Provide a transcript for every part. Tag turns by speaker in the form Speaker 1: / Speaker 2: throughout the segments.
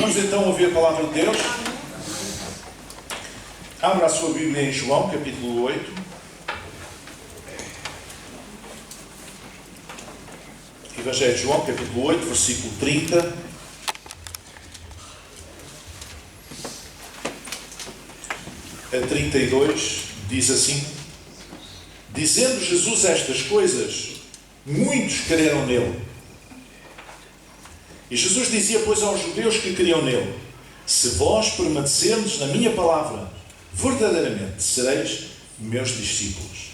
Speaker 1: Vamos então ouvir a palavra de Deus. Abra a sua Bíblia em João, capítulo 8. Evangelho de João, capítulo 8, versículo 30. A 32, diz assim: dizendo Jesus estas coisas, muitos creram nele. E Jesus dizia, pois, aos judeus que criam nele: se vós permanecerdes na minha palavra, verdadeiramente sereis meus discípulos.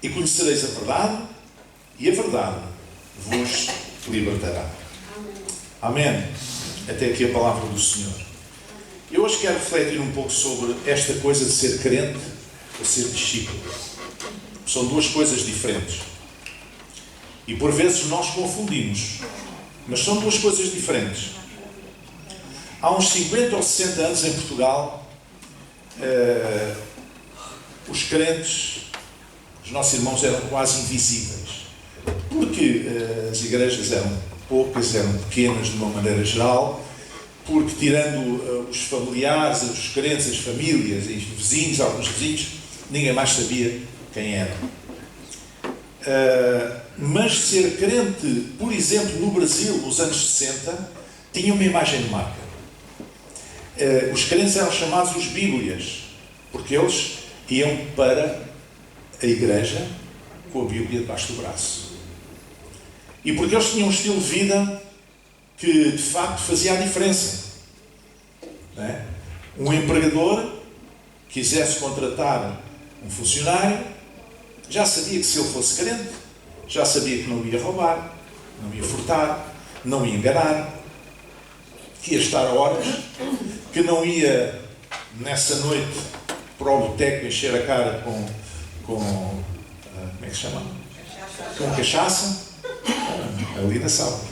Speaker 1: E conhecereis a verdade, e a verdade vos libertará. Amém. Até aqui a palavra do Senhor. Eu hoje quero refletir um pouco sobre esta coisa de ser crente ou ser discípulo. São duas coisas diferentes. E por vezes nós confundimos. Mas são duas coisas diferentes. Há uns 50 ou 60 anos em Portugal, os crentes, os nossos irmãos, eram quase invisíveis. Porque as igrejas eram poucas, eram pequenas de uma maneira geral, porque tirando os familiares, os crentes, as famílias e os vizinhos, alguns vizinhos, ninguém mais sabia quem eram. Mas ser crente, por exemplo, no Brasil, nos anos 60, tinha uma imagem de marca. Os crentes eram chamados os bíblias, porque eles iam para a igreja com a Bíblia debaixo do braço. E porque eles tinham um estilo de vida que, de facto, fazia a diferença. Não é? Um empregador quisesse contratar um funcionário, já sabia que se ele fosse crente, já sabia que não ia roubar, não ia furtar, não ia enganar, que ia estar a horas, que não ia, nessa noite, para o boteco encher a cara com como é que se chama? Com cachaça. A Lina sabe.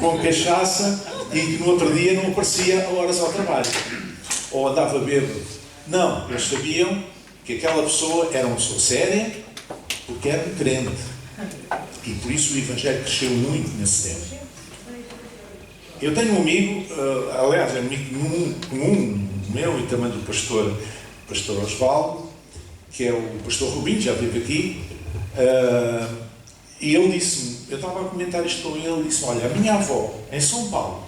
Speaker 1: Com cachaça e no outro dia não aparecia a horas ao trabalho. Ou andava bêbado. Não, eles sabiam que aquela pessoa era uma pessoa séria, porque era um crente. E por isso o Evangelho cresceu muito nesse tempo. Eu tenho um amigo, aliás, é um amigo comum meu e também do pastor Osvaldo, que é o pastor Rubinho, já esteve aqui, e ele disse-me, eu estava a comentar isto com ele, ele disse-me, olha, a minha avó, em São Paulo,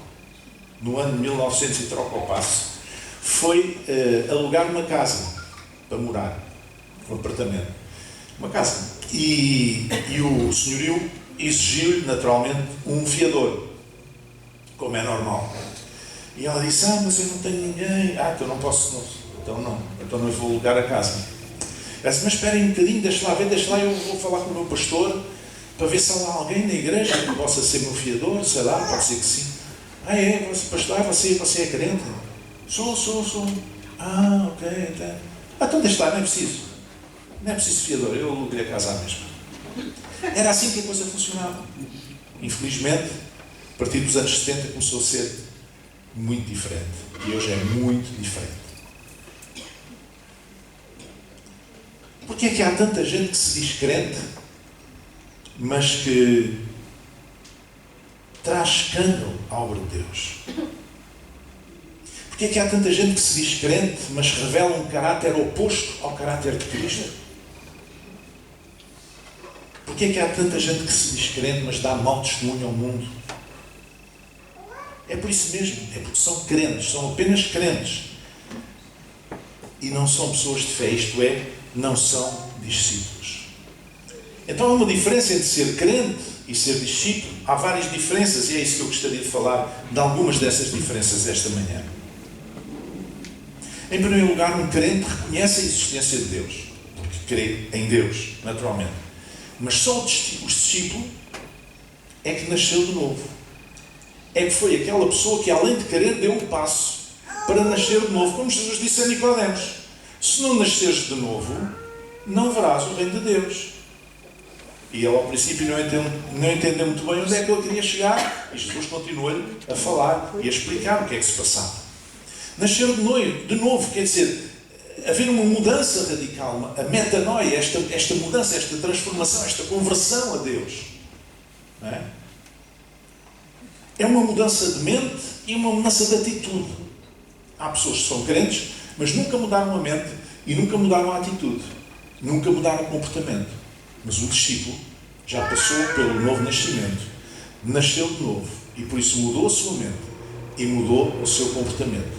Speaker 1: no ano de 1900 e troca ao passo, foi alugar uma casa para morar, um apartamento, uma casa, e o senhorio exigiu-lhe naturalmente um fiador, como é normal. E ela disse, mas eu não tenho ninguém, então não posso, então não vou alugar a casa. Ela disse, mas esperem um bocadinho, deixa lá, eu vou falar com o meu pastor para ver se há alguém na igreja que possa ser meu fiador, sei lá, pode ser que sim. Pastor, você é crente? Sou. Ok, então deixa lá, não é preciso fiador, eu aluguei a casa à mesma. Era assim que a coisa funcionava. Infelizmente, a partir dos anos 70 começou a ser muito diferente. E hoje é muito diferente. Porque é que há tanta gente que se diz crente, mas que traz escândalo à obra de Deus? Porque é que há tanta gente que se diz crente, mas revela um caráter oposto ao caráter de Cristo? Porque é que há tanta gente que se diz crente, mas dá mau testemunho ao mundo? É por isso mesmo, é porque são crentes, são apenas crentes. E não são pessoas de fé, isto é, não são discípulos. Então há uma diferença entre ser crente e ser discípulo. Há várias diferenças e é isso que eu gostaria de falar, de algumas dessas diferenças esta manhã. Em primeiro lugar, um crente reconhece a existência de Deus, porque crê em Deus, naturalmente. Mas só o discípulo é que nasceu de novo. É que foi aquela pessoa que, além de querer, deu um passo para nascer de novo, como Jesus disse a Nicodemos. Se não nasceres de novo, não verás o reino de Deus. E ele, ao princípio, não entendeu muito bem onde é que ele queria chegar. E Jesus continuou-lhe a falar e a explicar o que é que se passava. Nascer de novo, quer dizer, haver uma mudança radical, a metanoia, esta mudança, esta transformação, esta conversão a Deus. Não é? É uma mudança de mente e uma mudança de atitude. Há pessoas que são crentes, mas nunca mudaram a mente e nunca mudaram a atitude. Nunca mudaram o comportamento. Mas o discípulo já passou pelo novo nascimento. Nasceu de novo. E por isso mudou a sua mente. E mudou o seu comportamento.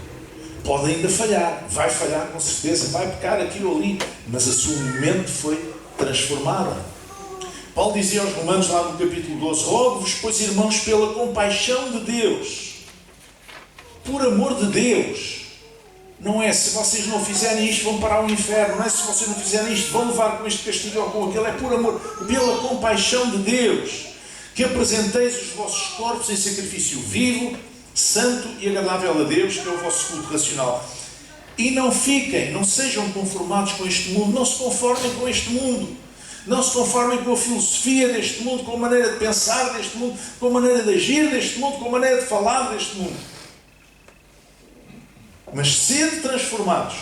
Speaker 1: Pode ainda falhar. Vai falhar com certeza. Vai pecar aqui ou ali. Mas a sua mente foi transformada. Paulo dizia aos Romanos, lá no capítulo 12, rogo-vos, pois, irmãos, pela compaixão de Deus, por amor de Deus, não é se vocês não fizerem isto vão parar o inferno, não é se vocês não fizerem isto vão levar com este castigo ou com aquele, é por amor, pela compaixão de Deus, que apresenteis os vossos corpos em sacrifício vivo, santo e agradável a Deus, que é o vosso culto racional. E não fiquem, não sejam conformados com este mundo, não se conformem com este mundo. Não se conformem com a filosofia deste mundo, com a maneira de pensar deste mundo, com a maneira de agir deste mundo, com a maneira de falar deste mundo. Mas sede transformados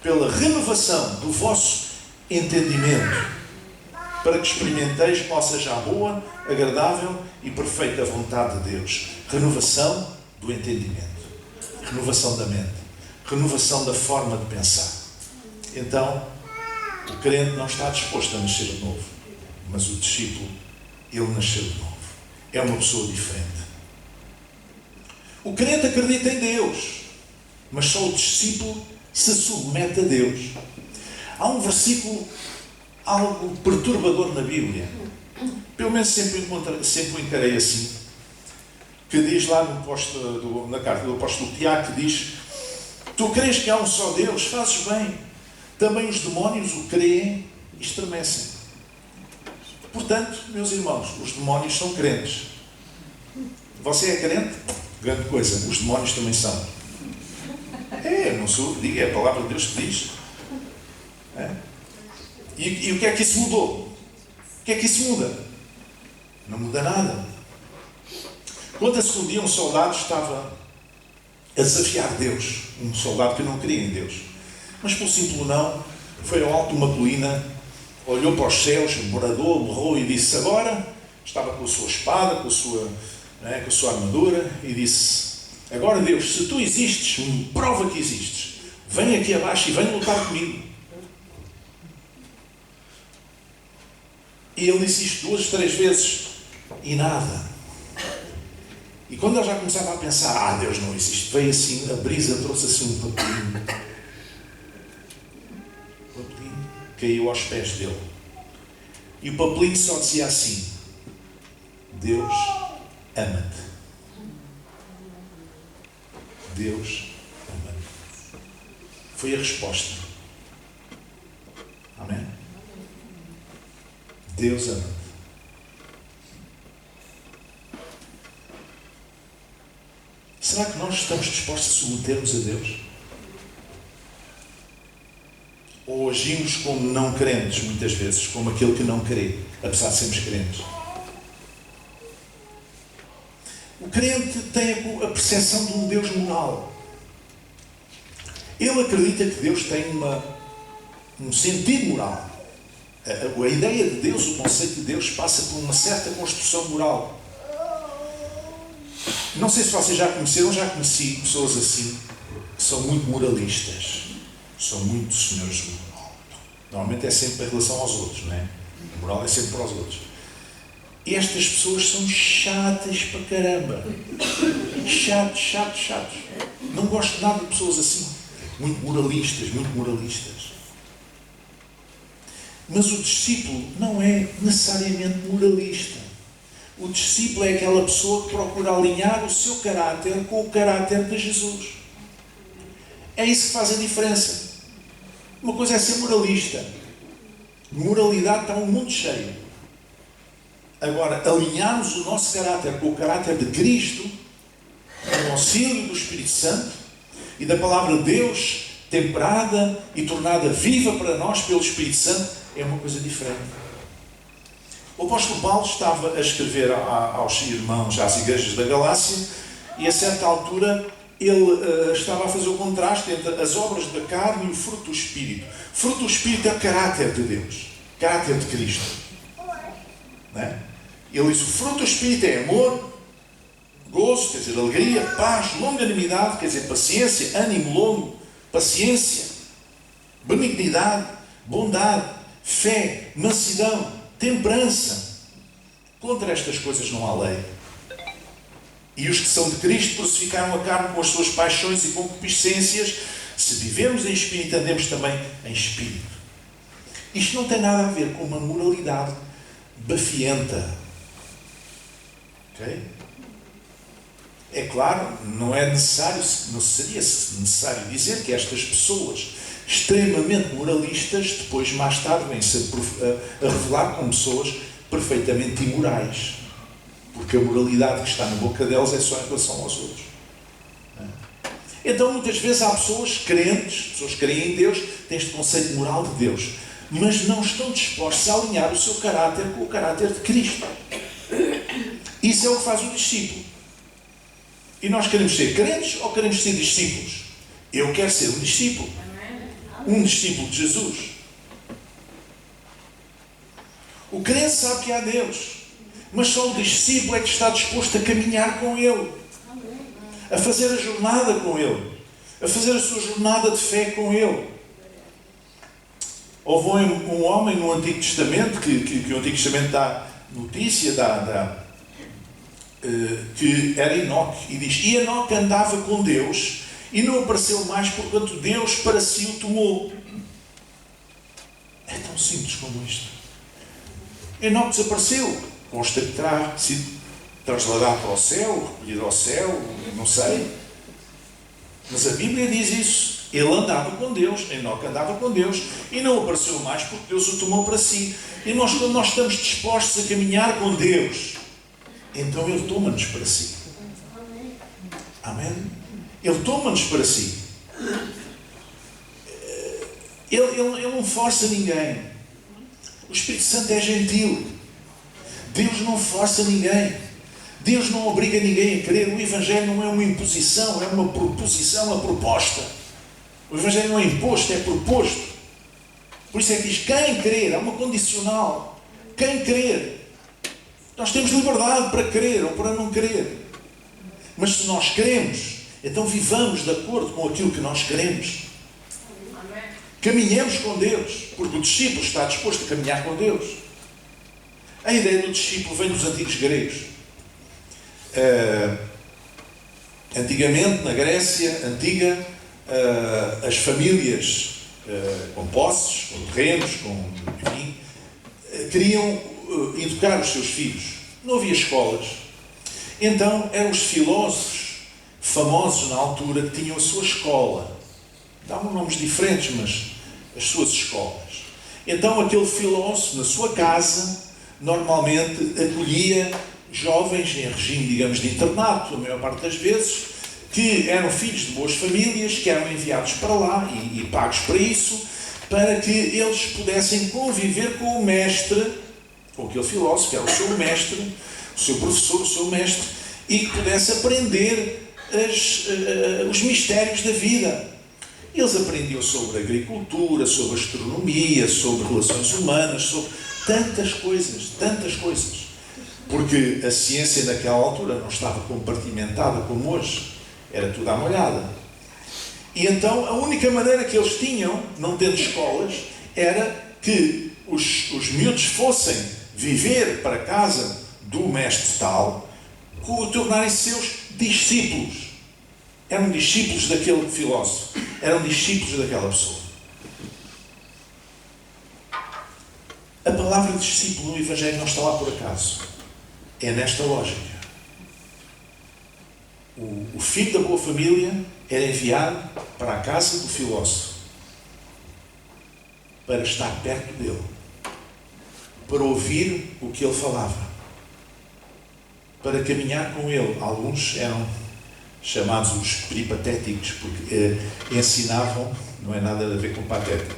Speaker 1: pela renovação do vosso entendimento, para que experimenteis qual seja a boa, agradável e perfeita vontade de Deus. Renovação do entendimento. Renovação da mente. Renovação da forma de pensar. Então, o crente não está disposto a nascer de novo, mas o discípulo, ele nasceu de novo. É uma pessoa diferente. O crente acredita em Deus, mas só o discípulo se submete a Deus. Há um versículo algo perturbador na Bíblia, pelo menos sempre o encarei assim, que diz lá na carta do apóstolo Tiago, que diz: tu crês que há um só Deus, fazes bem. Também os demónios o creem e estremecem. Portanto, meus irmãos, os demónios são crentes. Você é crente? Grande coisa. Os demónios também são. Não sou o que digo, é a palavra de Deus que diz. E o que é que isso mudou? O que é que isso muda? Não muda nada. Conta-se que um dia um soldado estava a desafiar Deus. Um soldado que não cria em Deus. Mas pelo simples não, foi ao alto de uma colina, olhou para os céus, bradou, berrou e disse: agora, estava com a sua espada, com a sua armadura, e disse: agora Deus, se tu existes, me prova que existes, vem aqui abaixo e vem lutar comigo. E ele disse isto 2, 3 vezes, e nada. E quando ele já começava a pensar: Deus não existe, veio assim, a brisa trouxe assim um papelinho. Caiu aos pés dele. E o papelinho só dizia assim: Deus ama-te. Deus ama-te. Foi a resposta. Amém? Deus ama-te. Será que nós estamos dispostos a submetermos a Deus? Ou agimos como não crentes, muitas vezes, como aquele que não crê, apesar de sermos crentes? O crente tem a percepção de um Deus moral. Ele acredita que Deus tem um sentido moral. A ideia de Deus, o conceito de Deus, passa por uma certa construção moral. Não sei se vocês já conheceram, já conheci pessoas assim, que são muito moralistas. São muito senhores do moral. Normalmente é sempre em relação aos outros, não é? A moral é sempre para os outros. E estas pessoas são chatas para caramba. Chatos. Não gosto nada de pessoas assim. Muito moralistas. Mas o discípulo não é necessariamente moralista. O discípulo é aquela pessoa que procura alinhar o seu caráter com o caráter de Jesus. É isso que faz a diferença. Uma coisa é ser moralista. Moralidade está um mundo cheio. Agora, alinharmos o nosso caráter com o caráter de Cristo, com o auxílio do Espírito Santo e da palavra de Deus, temperada e tornada viva para nós pelo Espírito Santo, é uma coisa diferente. O apóstolo Paulo estava a escrever aos irmãos, às igrejas da Galácia, e a certa altura ele estava a fazer o contraste entre as obras da carne e o fruto do Espírito. O fruto do Espírito é o caráter de Deus, caráter de Cristo. Não é? Ele diz: o fruto do Espírito é amor, gozo, quer dizer, alegria, paz, longanimidade, quer dizer, paciência, ânimo longo, paciência, benignidade, bondade, fé, mansidão, temperança. Contra estas coisas não há lei. E os que são de Cristo crucificaram a carne com as suas paixões e concupiscências. Se vivemos em Espírito, andemos também em Espírito. Isto não tem nada a ver com uma moralidade bafienta. Ok? É claro, não seria necessário dizer que estas pessoas extremamente moralistas, depois, mais tarde, vêm-se a revelar como pessoas perfeitamente imorais. Porque a moralidade que está na boca deles é só em relação aos outros. Então, muitas vezes, há pessoas crentes, pessoas que creem em Deus, têm este conceito moral de Deus, mas não estão dispostos a alinhar o seu caráter com o caráter de Cristo. Isso é o que faz o discípulo. E nós queremos ser crentes ou queremos ser discípulos? Eu quero ser um discípulo. Um discípulo de Jesus. O crente sabe que há Deus, mas só o discípulo é que está disposto a caminhar com Ele, a fazer a jornada com Ele, a fazer a sua jornada de fé com Ele. Houve um homem no Antigo Testamento, que o Antigo Testamento dá notícia, que era Enoque, e diz: e Enoque andava com Deus, e não apareceu mais, porquanto Deus para si o tomou. É tão simples como isto. Enoque desapareceu. Consta que terá sido trasladado para o céu, recolhido ao céu, não sei. Mas a Bíblia diz isso. Ele andava com Deus, Enoque andava com Deus, e não apareceu mais porque Deus o tomou para si. E nós, quando nós estamos dispostos a caminhar com Deus, então Ele toma-nos para si. Amém? Ele toma-nos para si. Ele não força ninguém. O Espírito Santo é gentil. Deus não força ninguém. Deus não obriga ninguém a crer. O Evangelho não é uma imposição, é uma proposição, uma proposta. O Evangelho não é imposto, é proposto. Por isso é que diz: quem crer, é uma condicional. Quem crer. Nós temos liberdade para crer ou para não crer. Mas se nós queremos, então vivamos de acordo com aquilo que nós queremos. Caminhemos com Deus, porque o discípulo está disposto a caminhar com Deus. A ideia do discípulo vem dos antigos gregos. Antigamente, na Grécia Antiga, as famílias com posses, com terrenos, enfim, queriam educar os seus filhos. Não havia escolas. Então, eram os filósofos famosos na altura que tinham a sua escola. Davam nomes diferentes, mas as suas escolas. Então, aquele filósofo, na sua casa, normalmente acolhia jovens em regime, digamos, de internato, a maior parte das vezes, que eram filhos de boas famílias, que eram enviados para lá e pagos para isso, para que eles pudessem conviver com o mestre, com aquele filósofo, que era o seu mestre, o seu professor, o seu mestre, e que pudesse aprender os mistérios da vida. Eles aprendiam sobre agricultura, sobre astronomia, sobre relações humanas, sobre tantas coisas, tantas coisas. Porque a ciência naquela altura não estava compartimentada como hoje. Era tudo à molhada. E então a única maneira que eles tinham, não tendo escolas, era que os miúdos fossem viver para a casa do mestre tal, tornarem-se seus discípulos. Eram discípulos daquele filósofo. Eram discípulos daquela pessoa. A palavra discípulo no Evangelho não está lá por acaso. É nesta lógica. O filho da boa família era enviado para a casa do filósofo para estar perto dele, para ouvir o que ele falava, para caminhar com ele. Alguns eram chamados os peripatéticos, porque ensinavam, não é nada a ver com pateta,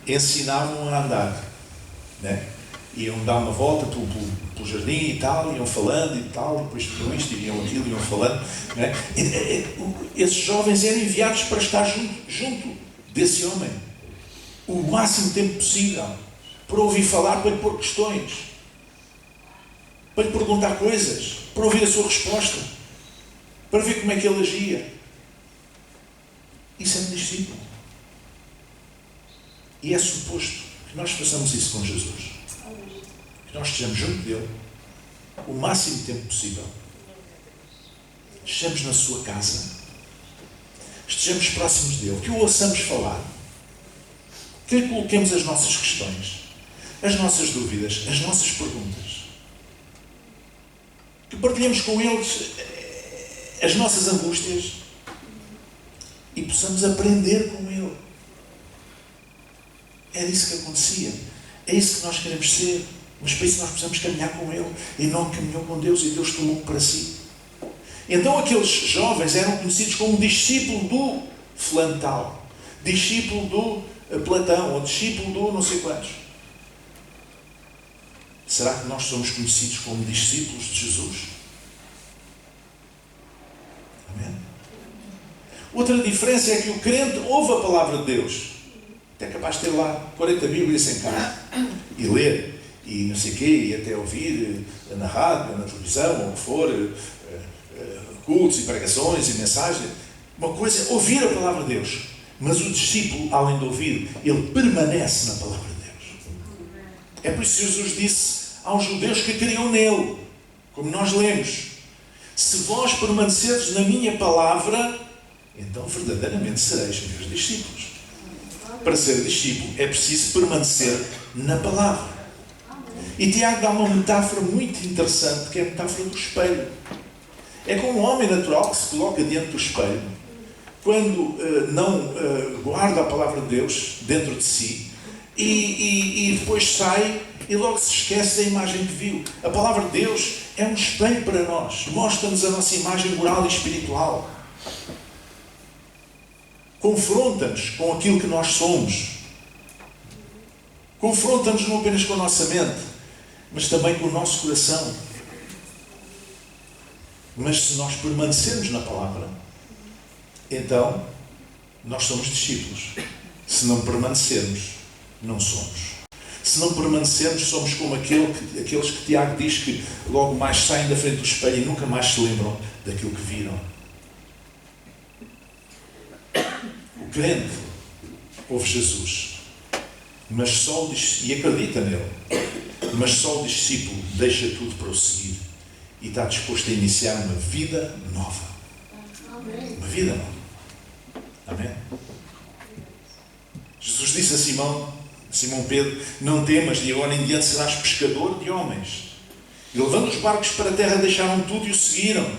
Speaker 1: ensinavam a andar, né? Iam dar uma volta pelo jardim e tal, iam falando e tal, e depois viam isto, e viam aquilo, iam falando, né? Esses jovens eram enviados para estar junto desse homem o máximo tempo possível, para ouvir falar, para lhe pôr questões, para lhe perguntar coisas, para ouvir a sua resposta, para ver como é que ele agia. Isso é um discípulo. E é suposto que nós façamos isso com Jesus. Que nós estejamos junto dele o máximo tempo possível. Estejamos na sua casa. Estejamos próximos dele. Que o ouçamos falar. Que lhe coloquemos as nossas questões, as nossas dúvidas, as nossas perguntas. Que partilhemos com eles as nossas angústias e possamos aprender com ele. Era isso que acontecia. É isso que nós queremos ser. Mas para isso nós precisamos caminhar com ele. E não caminhou com Deus e Deus tomou para si. Então aqueles jovens eram conhecidos como discípulo do fulano tal, discípulo do Platão, ou discípulo do não sei quantos. Será que nós somos conhecidos como discípulos de Jesus? Amém? Outra diferença é que o crente ouve a palavra de Deus. É capaz de ter lá 40 Bíblias em casa e ler, e não sei o quê, e até ouvir na rádio, na televisão, ou o que for, cultos e pregações e mensagens. Uma coisa é ouvir a palavra de Deus, mas o discípulo, além de ouvir, ele permanece na palavra de Deus. É por isso que Jesus disse aos judeus que criam nele, como nós lemos: se vós permaneceres na minha palavra, então verdadeiramente sereis meus discípulos. Para ser discípulo é preciso permanecer na palavra. E Tiago dá uma metáfora muito interessante, que é a metáfora do espelho. É como um homem natural que se coloca diante do espelho, quando não guarda a palavra de Deus dentro de si, e depois sai e logo se esquece da imagem que viu. A palavra de Deus é um espelho para nós, mostra-nos a nossa imagem moral e espiritual. Confronta-nos com aquilo que nós somos. Confronta-nos não apenas com a nossa mente, mas também com o nosso coração. Mas se nós permanecermos na palavra, então nós somos discípulos. Se não permanecermos, não somos. Se não permanecermos, somos como aqueles que Tiago diz que logo mais saem da frente do espelho e nunca mais se lembram daquilo que viram. O crente ouve Jesus, mas só e acredita nele, mas só o discípulo deixa tudo para o seguir e está disposto a iniciar uma vida nova. Uma vida nova. Amém? Jesus disse a Simão Pedro: não temas, de agora em diante serás pescador de homens. E levando os barcos para a terra, deixaram tudo e o seguiram.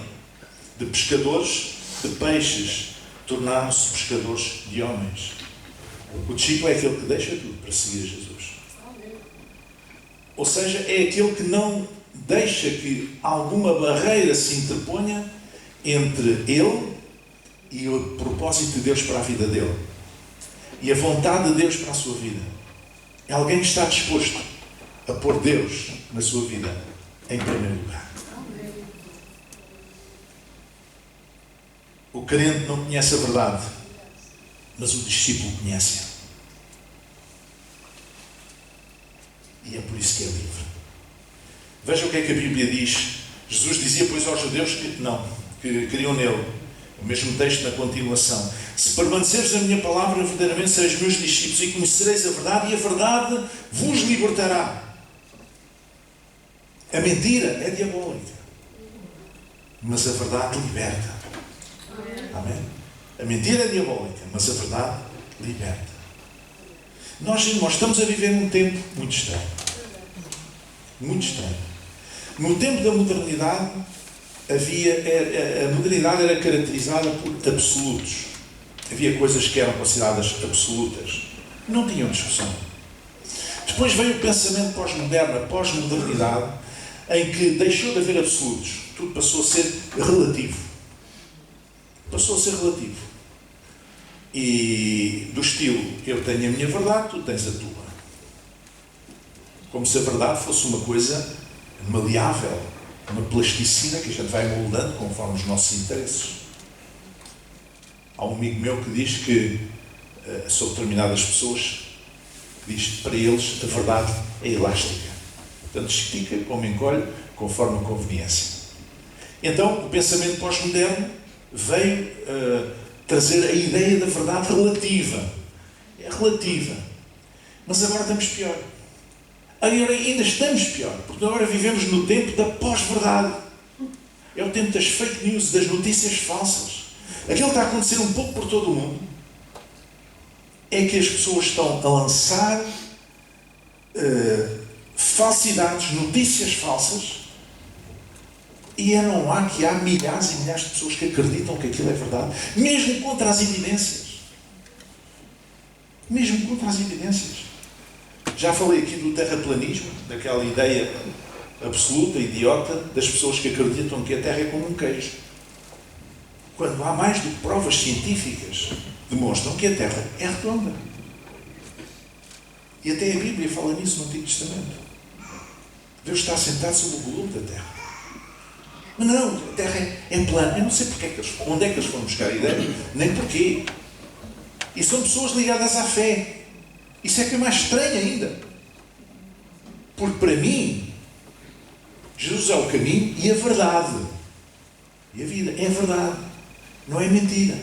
Speaker 1: De pescadores de peixes tornaram-se pescadores de homens. O discípulo é aquele que deixa tudo para seguir Jesus. Ou seja, é aquele que não deixa que alguma barreira se interponha entre ele e o propósito de Deus para a vida dele. E a vontade de Deus para a sua vida. É alguém que está disposto a pôr Deus na sua vida em primeiro lugar. O crente não conhece a verdade, mas o discípulo conhece-a. E é por isso que é livre. Veja o que é que a Bíblia diz. Jesus dizia, pois, aos judeus que criam nele. O mesmo texto na continuação: se permaneceres na minha palavra, verdadeiramente sereis meus discípulos e conhecereis a verdade, e a verdade vos libertará. A mentira é diabólica, mas a verdade liberta. Amém? A mentira é diabólica, mas a verdade liberta. Nós, irmãos, estamos a viver num tempo muito estranho. Muito estranho. No tempo da modernidade, a modernidade era caracterizada por absolutos. Havia coisas que eram consideradas absolutas. Não tinham discussão. Depois veio o pensamento pós-moderno, a pós-modernidade, em que deixou de haver absolutos. Tudo passou a ser relativo. Passou a ser relativo. E do estilo, eu tenho a minha verdade, tu tens a tua. Como se a verdade fosse uma coisa maleável, uma plasticina que a gente vai moldando conforme os nossos interesses. Há um amigo meu que diz que, sobre determinadas pessoas, diz que para eles a verdade é elástica. Portanto, estica, como encolhe, conforme a conveniência. Então, o pensamento pós-moderno veio trazer a ideia da verdade relativa. É relativa. Mas agora estamos pior. Agora ainda estamos pior, porque agora vivemos no tempo da pós-verdade. É o tempo das fake news, das notícias falsas. Aquilo que está a acontecer um pouco por todo o mundo é que as pessoas estão a lançar falsidades, notícias falsas, e não há que há milhares e milhares de pessoas que acreditam que aquilo é verdade, mesmo contra as evidências. Mesmo contra as evidências. Já falei aqui do terraplanismo, daquela ideia absoluta, idiota, das pessoas que acreditam que a Terra é como um queijo. Quando há mais do que provas científicas que demonstram que a Terra é redonda. E até a Bíblia fala nisso no Antigo Testamento. Deus está sentado sobre o globo da Terra. Mas não, a Terra é plana. Eu não sei onde é que eles foram buscar a ideia, nem porquê. E são pessoas ligadas à fé. Isso é que é mais estranho ainda. Porque para mim, Jesus é o caminho e a verdade. E a vida é a verdade. Não é mentira.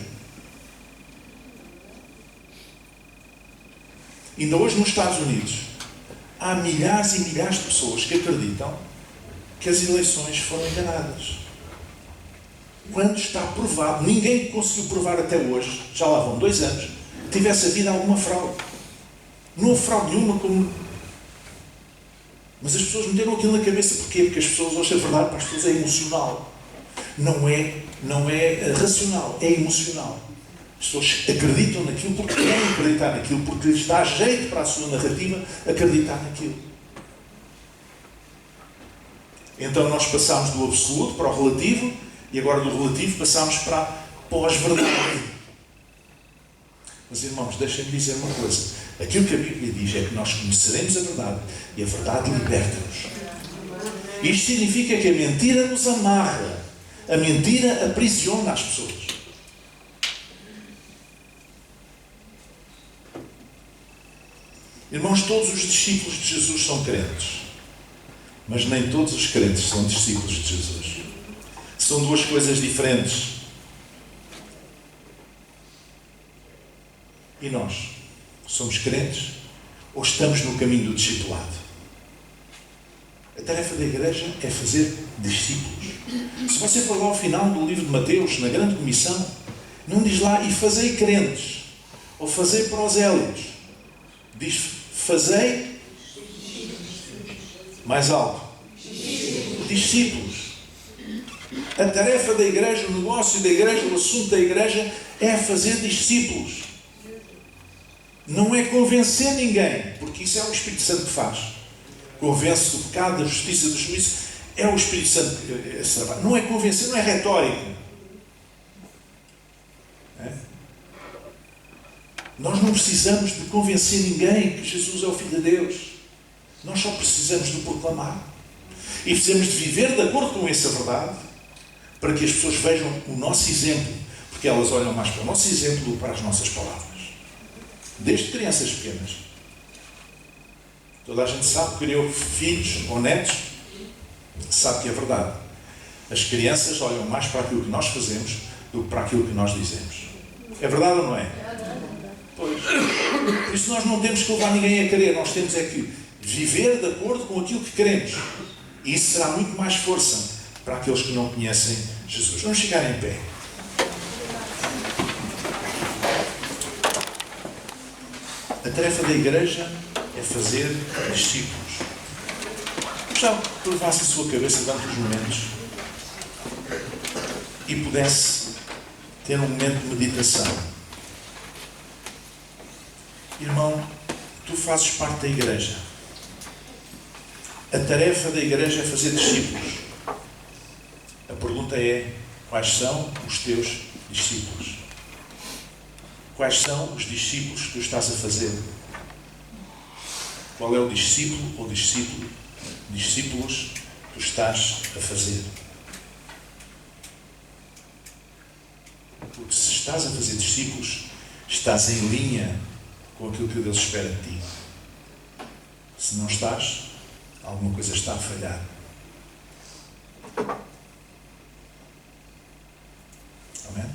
Speaker 1: Ainda hoje nos Estados Unidos há milhares e milhares de pessoas que acreditam que as eleições foram enganadas. Quando está provado, ninguém conseguiu provar até hoje, já lá vão 2 anos, que tivesse havido alguma fraude. Não houve fraude nenhuma como... Mas as pessoas meteram aquilo na cabeça. Porquê? Porque as pessoas, hoje a verdade para as pessoas é emocional. Não é racional, é emocional. As pessoas acreditam naquilo porque querem acreditar naquilo, porque lhes dá jeito para a sua narrativa acreditar naquilo. Então nós passámos do absoluto para o relativo e agora do relativo passámos para a pós-verdade. Mas irmãos, deixem-me dizer uma coisa. Aquilo que a Bíblia diz é que nós conheceremos a verdade e a verdade liberta-nos. Isto significa que a mentira nos amarra. A mentira aprisiona as pessoas. Irmãos, todos os discípulos de Jesus são crentes. Mas nem todos os crentes são discípulos de Jesus. São 2 coisas diferentes. E nós? Somos crentes ou estamos no caminho do discipulado? A tarefa da igreja é fazer discípulos. Se você for lá ao final do livro de Mateus, na grande comissão, não diz lá, e fazei crentes, ou fazei prosélitos. Diz, fazei mais alto. Discípulos. A tarefa da igreja, o negócio da igreja, o assunto da igreja é fazer discípulos. Não é convencer ninguém, porque isso é o Espírito Santo que faz. Convence do pecado, da justiça, do juízo. É o Espírito Santo que esse trabalho. Não é convencer, não é retórica. Nós não precisamos de convencer ninguém que Jesus é o Filho de Deus. Nós só precisamos de proclamar. E precisamos de viver de acordo com essa verdade, para que as pessoas vejam o nosso exemplo, porque elas olham mais para o nosso exemplo do que para as nossas palavras. Desde crianças pequenas. Toda a gente sabe que criou filhos ou netos, sabe que é verdade. As crianças olham mais para aquilo que nós fazemos do que para aquilo que nós dizemos. É verdade ou não é? Pois. Por isso nós não temos que levar ninguém a querer, nós temos é que viver de acordo com aquilo que queremos. E isso será muito mais força para aqueles que não conhecem Jesus. Vamos ficar em pé. A tarefa da igreja é fazer discípulos. Já curvasse a sua cabeça durante os momentos e pudesse ter um momento de meditação. Irmão, tu fazes parte da igreja. A tarefa da igreja é fazer discípulos. A pergunta é, quais são os teus discípulos? Quais são os discípulos que tu estás a fazer? Qual é o discípulo ou discípulos que tu estás a fazer? Porque se estás a fazer discípulos, estás em linha com aquilo que Deus espera de ti. Se não estás, alguma coisa está a falhar. Amém?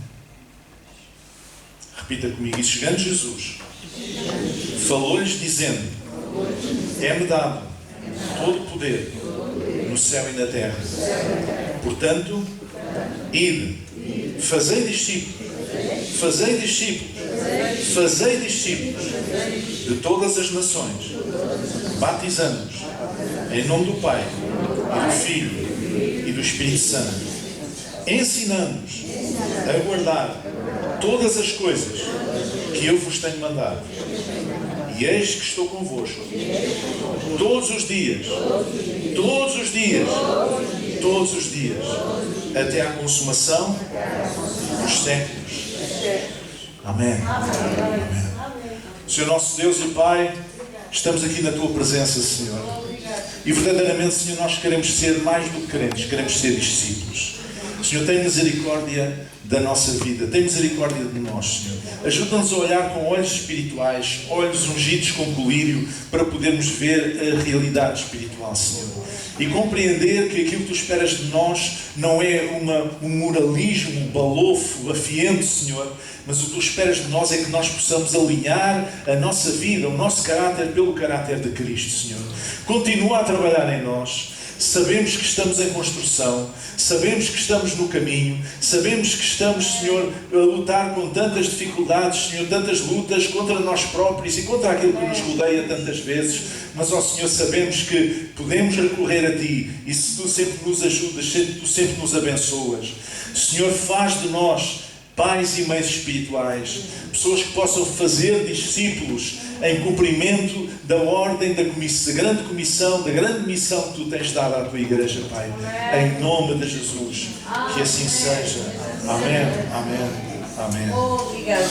Speaker 1: Repita comigo. E chegando Jesus, falou-lhes dizendo: é-me dado todo o poder no céu e na terra. Portanto, ide, fazei discípulos, fazei discípulos, fazei discípulos de todas as nações, batizando-os em nome do Pai, e do Filho e do Espírito Santo, ensinando-os a guardar todas as coisas que eu vos tenho mandado. E eis que estou convosco todos os dias, todos os dias, todos os dias, até à consumação dos séculos. Amém. Amém. Senhor nosso Deus e Pai, estamos aqui na Tua presença, Senhor. E verdadeiramente, Senhor, nós queremos ser mais do que crentes, queremos ser discípulos. Senhor, tem misericórdia da nossa vida, tem misericórdia de nós, Senhor. Ajuda-nos a olhar com olhos espirituais, olhos ungidos com colírio, para podermos ver a realidade espiritual, Senhor. E compreender que aquilo que Tu esperas de nós não é um moralismo balofo, afiento, Senhor, mas o que Tu esperas de nós é que nós possamos alinhar a nossa vida, o nosso caráter, pelo caráter de Cristo, Senhor. Continua a trabalhar em nós. Sabemos que estamos em construção, sabemos que estamos no caminho, sabemos que estamos, Senhor, a lutar com tantas dificuldades, Senhor, tantas lutas contra nós próprios e contra aquilo que nos rodeia tantas vezes, mas, ó Senhor, sabemos que podemos recorrer a Ti e se Tu sempre nos ajudas, Tu sempre nos abençoas. Senhor, faz de nós pais e mães espirituais, pessoas que possam fazer discípulos em cumprimento da ordem da grande comissão, da grande missão que Tu tens dado à Tua Igreja, Pai. Em nome de Jesus. Que assim seja. Amém. Amém. Amém.
Speaker 2: Obrigada.